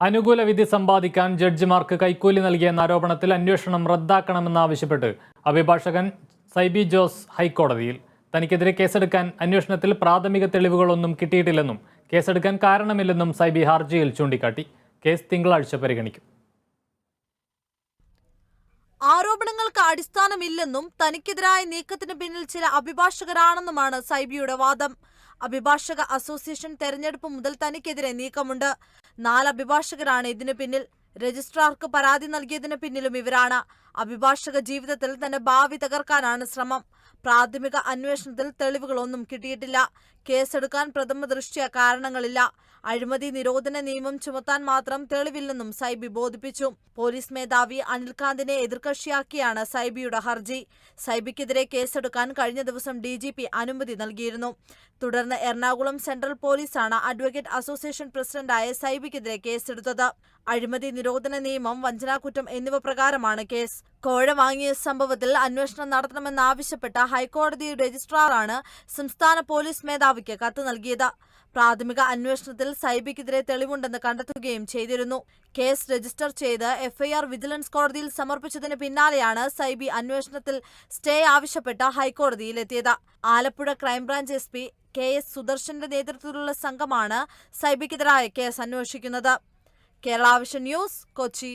അനുകൂല വിധി സമ്പാദിക്കാൻ ജഡ്ജിമാർക്ക് കൈക്കൂലി നൽകിയെന്ന ആരോപണത്തിൽ അന്വേഷണം റദ്ദാക്കണമെന്നാവശ്യപ്പെട്ട് അഭിഭാഷകൻ സൈബി ജോസ് ഹൈക്കോടതിയിൽ. തനിക്കെതിരെ കേസെടുക്കാൻ അന്വേഷണത്തിൽ പ്രാഥമിക തെളിവുകളൊന്നും കിട്ടിയിട്ടില്ലെന്നും കേസെടുക്കാൻ കാരണമില്ലെന്നും സൈബി ഹർജിയിൽ ചൂണ്ടിക്കാട്ടി. കേസ് തിങ്കളാഴ്ച പരിഗണിക്കും. ആരോപണങ്ങൾക്ക് അടിസ്ഥാനമില്ലെന്നും തനിക്കെതിരായ നീക്കത്തിന് പിന്നിൽ ചില അഭിഭാഷകരാണെന്നുമാണ് സൈബിയുടെ വാദം. അഭിഭാഷക അസോസിയേഷൻ തെരഞ്ഞെടുപ്പ് മുതൽ തനിക്കെതിരെ നീക്കമുണ്ട്. 4 അഭിഭാഷകരാണ് ഇതിനു പിന്നിൽ. രജിസ്ട്രാർക്ക് പരാതി നൽകിയതിനു പിന്നിലും ഇവരാണ്. അഭിഭാഷക ജീവിതത്തിൽ തന്റെ ഭാവി തകർക്കാനാണ് ശ്രമം. പ്രാഥമിക അന്വേഷണത്തിൽ തെളിവുകളൊന്നും കിട്ടിയിട്ടില്ല. കേസെടുക്കാൻ പ്രഥമ ദൃഷ്ട്യാ കാരണങ്ങളില്ല. അഴിമതി നിരോധന നിയമം ചുമത്താൻ മാത്രം തെളിവില്ലെന്നും സൈബി ബോധിപ്പിച്ചു. പോലീസ് മേധാവി അനിൽകാന്തിനെ എതിർകക്ഷിയാക്കിയാണ് സൈബിയുടെ ഹർജി. സൈബിക്കെതിരെ കേസെടുക്കാൻ കഴിഞ്ഞ ദിവസം DGP അനുമതി നൽകിയിരുന്നു. തുടർന്ന് എറണാകുളം സെൻട്രൽ പോലീസാണ് അഡ്വക്കേറ്റ് അസോസിയേഷൻ പ്രസിഡന്റായ സൈബിക്കെതിരെ കേസെടുത്തത്. അഴിമതി നിരോധന നിയമം, വഞ്ചനാക്കുറ്റം എന്നിവ പ്രകാരമാണ് കേസ്. കോഴ വാങ്ങിയ സംഭവത്തിൽ അന്വേഷണം നടത്തണമെന്നാവശ്യപ്പെട്ട ഹൈക്കോടതി രജിസ്ട്രാറാണ് സംസ്ഥാന പോലീസ് മേധാവിക്ക് കത്ത് നൽകിയത്. പ്രാഥമിക അന്വേഷണത്തിൽ സൈബിക്കെതിരെ തെളിവുണ്ടെന്ന് കണ്ടെത്തുകയും ചെയ്തിരുന്നു. കേസ് രജിസ്റ്റർ ചെയ്ത് FIR വിജിലൻസ് കോടതിയിൽ സമർപ്പിച്ചതിന് പിന്നാലെയാണ് സൈബി അന്വേഷണത്തിൽ സ്റ്റേ ആവശ്യപ്പെട്ട് ഹൈക്കോടതിയിലെത്തിയത്. ആലപ്പുഴ ക്രൈംബ്രാഞ്ച് SP KS സുദർശന്റെ നേതൃത്വത്തിലുള്ള സംഘമാണ് സൈബിക്കെതിരായ കേസ് അന്വേഷിക്കുന്നത്. Kerala vision news, Kochi.